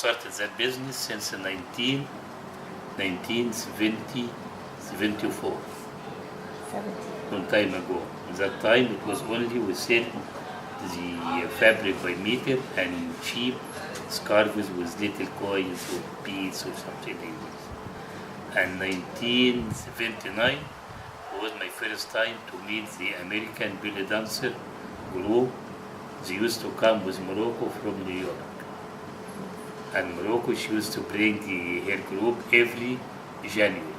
started that business since 1974, 70. long time ago. At that time, it was only we sell the fabric by meter and cheap scarves with little coins or beads or something like this. And 1979 was my first time to meet the American belly dancer group. They used to come with Morocco from New York. And Morocco, she used to bring her group every January.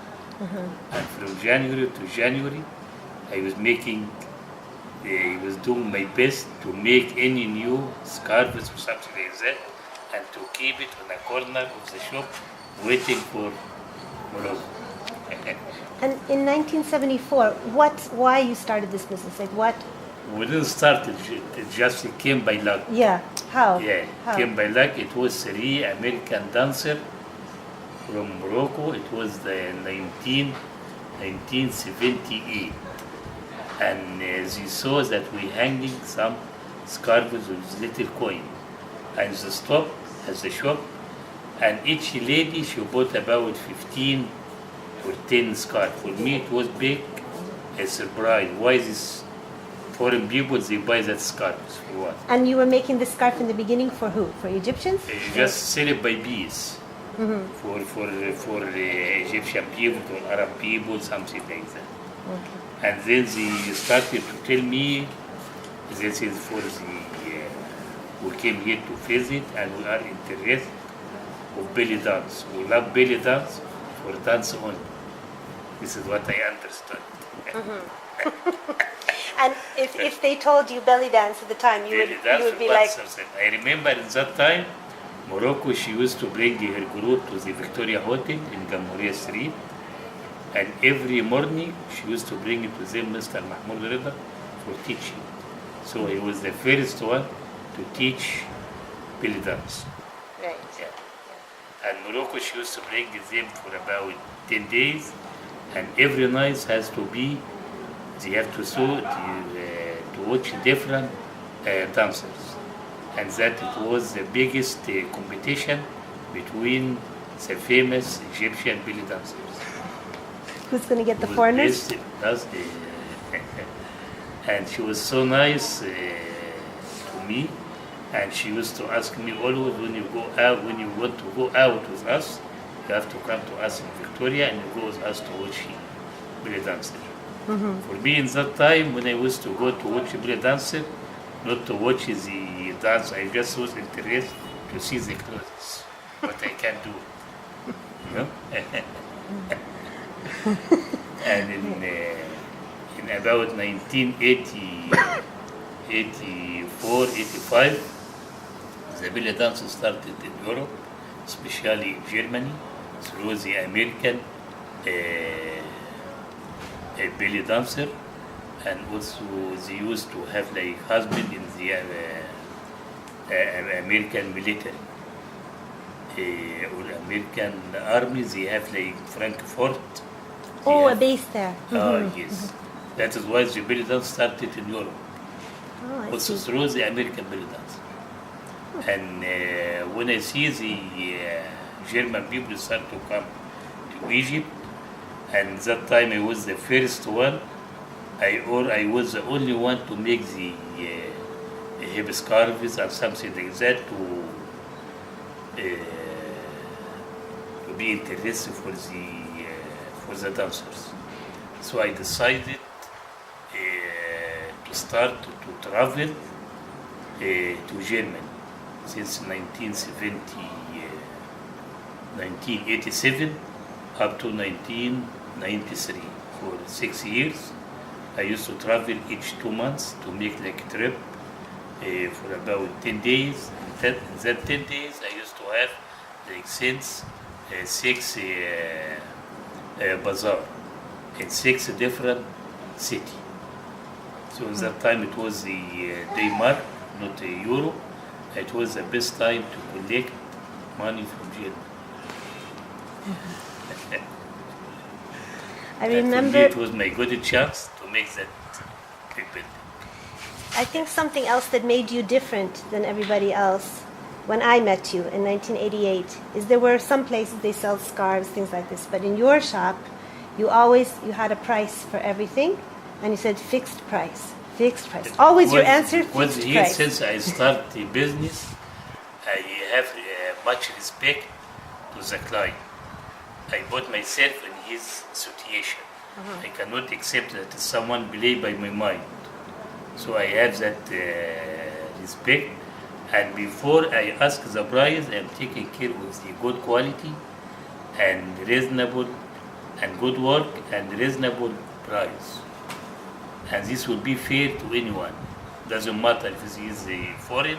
And from January to January, I was doing my best to make any new scarves or something like that, and to keep it on a corner of the shop, waiting for Morocco. And in 1974, why you started this business? Like what? We didn't start it, just came by luck. Yeah, how? Yeah, How? came by luck. It was 3 American dancers from Morocco. It was the 1978. And they saw that we hanging some scarves with little coin. And they stopped at the shop, and each lady, she bought about 15 or 10 scarves. For me, it was big, a surprise. Why this foreign people, they buy that scarves for what? And you were making this scarf in the beginning for who? For Egyptians? Just sell it by piece. For Egyptian people or Arab people, something like that. Okay. And then they started to tell me this is for we came here to visit and we are interested of belly dance. We love belly dance for dance only. This is what I understood. And if they told you belly dance at the time, you would be like... I remember in that time, Morocco, she used to bring her group to the Victoria Hotel in Gamouria Street. And every morning, she used to bring it to them, Mr. Mahmoud Rida, for teaching. So he was the first one to teach belly dance. Right. Yeah. And Morocco, she used to bring them for about 10 days. And every night has to be, they have to watch different dancers. And that it was the biggest competition between the famous Egyptian belly dancers. Who's going to get the foreigners? And she was so nice to me, and she used to ask me always, when you want to go out with us, you have to come to us in Victoria and you go with us to watch belly dancer. For me in that time, when I used to go to watch belly dancer, not to watch the dance, I just was interested to see the clothes, what I can do. You know? And in about 1984, 85, the belly dance started in Europe, especially in Germany, through the American belly dancer, and also they used to have like husband in the American military or American army. They have like Frankfurt. Oh, a base there. Yes. That is why the belly dance started in Europe. Oh, I Also see. through the American belly dance. And when I see the German people start to come to Egypt, and that time I was the first one, I was the only one to make the hip scarves and something like that to be interested for the dancers. So I decided to start to travel to Germany since 1987 up to 1993. For 6 years, I used to travel each 2 months to make like a trip for about 10 days. And that 10 days, I used to have like six bazaar in 6 different cities. So at that time it was the D-mark, not the euro. It was the best time to collect money from Germany. I And for me, remember, it was my good chance to make that big building. I think something else that made you different than everybody else when I met you in 1988 is there were some places they sell scarves, things like this, but in your shop, you had a price for everything, and you said fixed price. Fixed price. Always your answer, fixed here price. Since I start the business, I have much respect to the client. I put myself in his situation. I cannot accept that someone play by my mind. So I have that respect. And before I ask the price, I'm taking care of the good quality and reasonable and good work and reasonable price. And this will be fair to anyone. Doesn't matter if he is foreign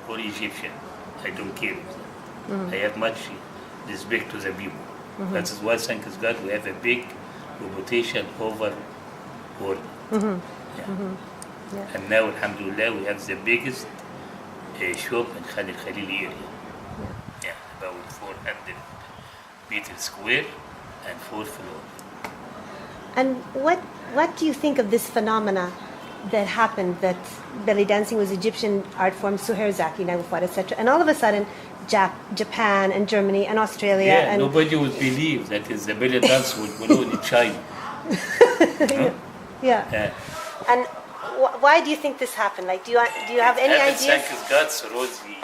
or Egyptian. I don't care. I have much respect to the people. That is why, thank God, we have a big reputation over world. Yeah. And now, alhamdulillah, we have the biggest shop in Khan al-Khalil area. Yeah, about 400 meter square and 4 floors. And what do you think of this phenomena that happened, that belly dancing was Egyptian art form, Suher Zaki, Nagufar, etc., and all of a sudden Japan and Germany and Australia and nobody would believe that is the belly dance would go in China. Yeah. And why do you think this happened? Like, do you have any ideas? Thank God through the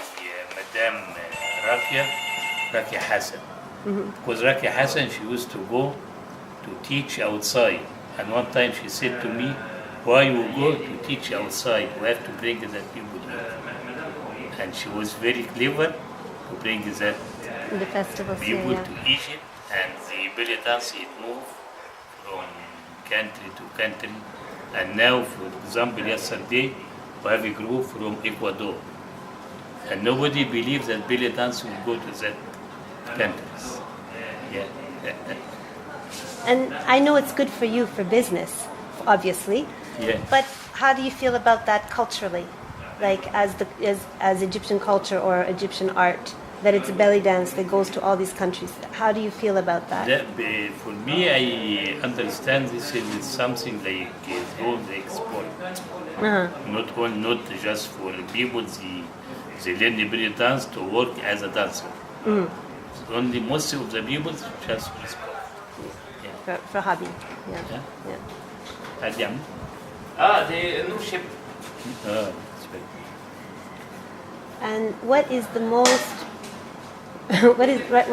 Madame Rakia Hassan. Because Rakia Hassan, she used to go to teach outside. And one time she said to me, why you go to teach outside? We have to bring the people here. And she was very clever to bring that The festivals, people yeah. to Egypt. And the belly dance, it moved from country to country. And now, for example, yesterday, we have a group from Ecuador. And nobody believes that belly dance will go to that countries. Yeah. And I know it's good for you for business, obviously. Yeah. But how do you feel about that culturally, like as Egyptian culture or Egyptian art, that it's a belly dance that goes to all these countries? How do you feel about that? For me, I understand this is something like all the export. Not just for people they learn the belly dance to work as a dancer. Only most of the people just for sport. For hobby, Adam. The new ship. And what is the most? What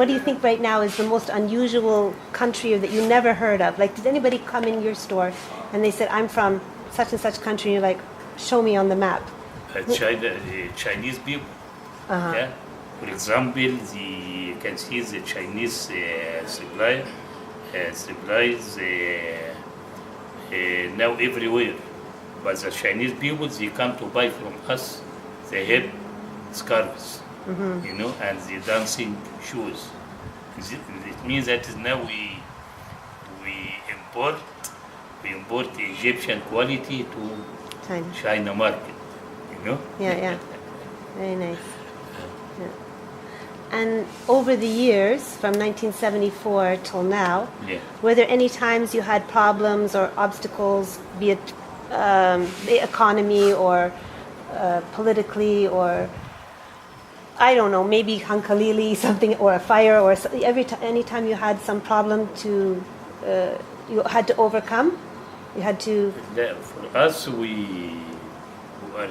do you think right now is the most unusual country that you never heard of? Like, did anybody come in your store and they said, "I'm from such and such country," and you're like, "Show me on the map." Chinese people. Yeah. For example, you can see the Chinese supplies now everywhere. But the Chinese people, they come to buy from us the head scarves, and the dancing shoes. It means that now we import the Egyptian quality to China market, Yeah. Very nice. Yeah. And over the years, from 1974 till now, were there any times you had problems or obstacles, be it the economy or politically, or I don't know, maybe Hankalili, something, or a fire, or any time you had some problem you had to overcome? You had to... For us, we are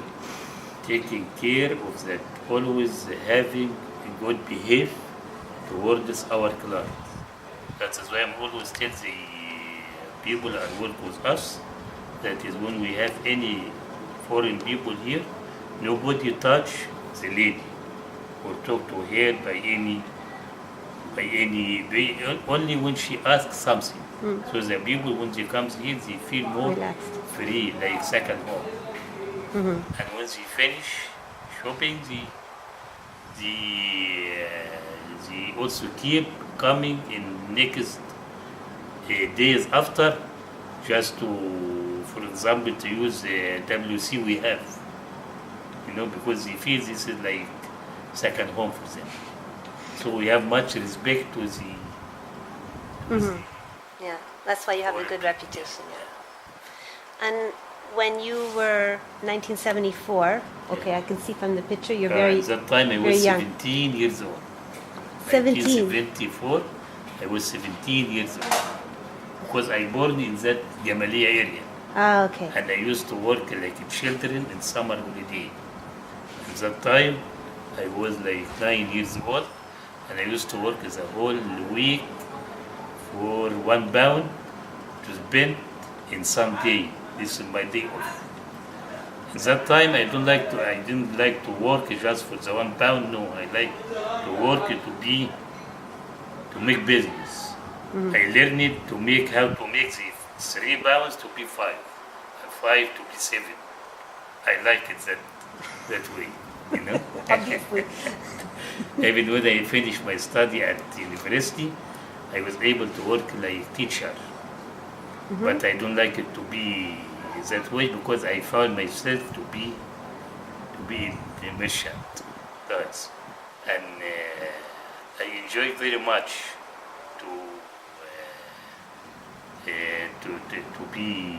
taking care of that, always having a good behavior towards our clients. That is why I'm always tell the people that work with us, that is when we have any foreign people here, nobody touch the lady or talk to her by any way, only when she asks something. So the people, when they come here, they feel more relaxed, free, like second home. And when they finish shopping, they also keep coming in next days after, just to, for example, to use the WC we have, because they feel this is like second home for them. So we have much respect to the Yeah, that's why you have a good reputation. Yeah. And when you were 1974, okay, I can see from the picture you're At that time I very was young. 17 years old. 17. 1974, I was 17 years old. Because I born in that Gamaliya area. Ah, okay. And I used to work like children in summer holiday. At that time, I was like 9 years old, and I used to work as a whole week for £1 to spend in some day. This is my day off. At that time, I didn't like to work just for the £1. No, I like to work to make business. I learned how to make the £3 to be 5, and 5 to be 7. I like it that way, you know. Obviously. Even when I finished my study at university, I was able to work like teacher. But I don't like it to be that way because I found myself to be in the merchant, guys, and I enjoy very much to be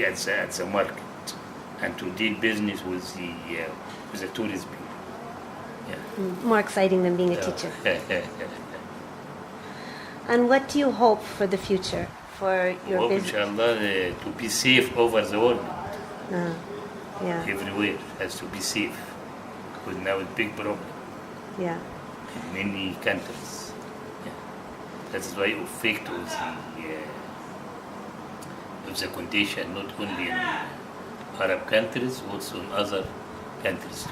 at the market and to deal business with the tourist people. Yeah. More exciting than being a teacher. And what do you hope for the future for your Hope, business? inshallah, to be safe over the world. Yeah, Everywhere has to be safe. Because now it's a big problem yeah. in many countries. Yeah. That's why affect of the condition, not only in Arab countries, also in other countries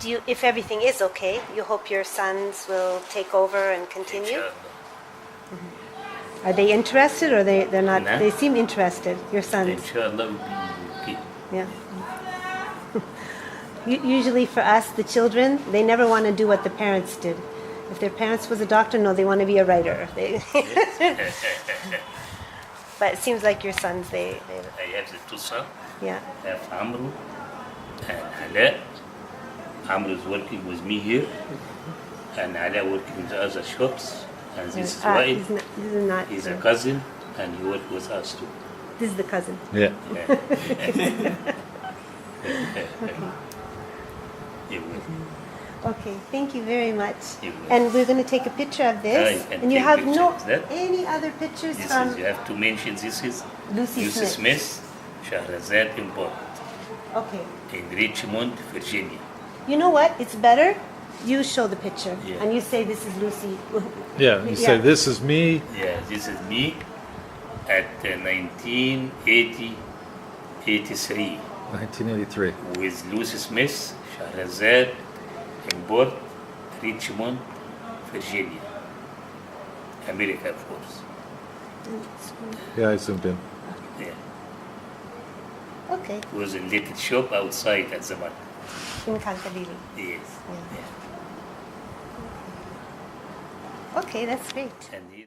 too. If everything is okay, you hope your sons will take over and continue? Inshallah. Are they interested or they're not? No. They seem interested, your sons. Inshallah will be okay. Yeah. Usually for us, the children, they never want to do what the parents did. If their parents was a doctor, no, they want to be a writer. But it seems like your sons, they I have the two sons. yeah. I have Amru and Ala. Amru is working with me here, and Ala working in the other shops. And this is why This is not. he's a cousin, and he works with us too. This is the cousin. Yeah. He will. Okay, thank you very much. You're welcome. And we're going to take a picture of this. Right, and And you take have picture no of that. any other pictures This from is, you have to mention this is Lucy Smith. Smith, Shahrazad Import Okay. in Richmond, Virginia. You know what? It's better. You show the picture, Yeah. and you say this is Lucy. Yeah. You say, this is me. Yeah, this is me at 1983 1983. with Lucy Smith, Shahrazad Import, Richmond, Virginia, America, of course. Yeah, I zoomed in. Yeah, Okay. it was a little shop outside at the market. In Cantabile. Yes. Yeah. Yeah. Okay, that's great. And he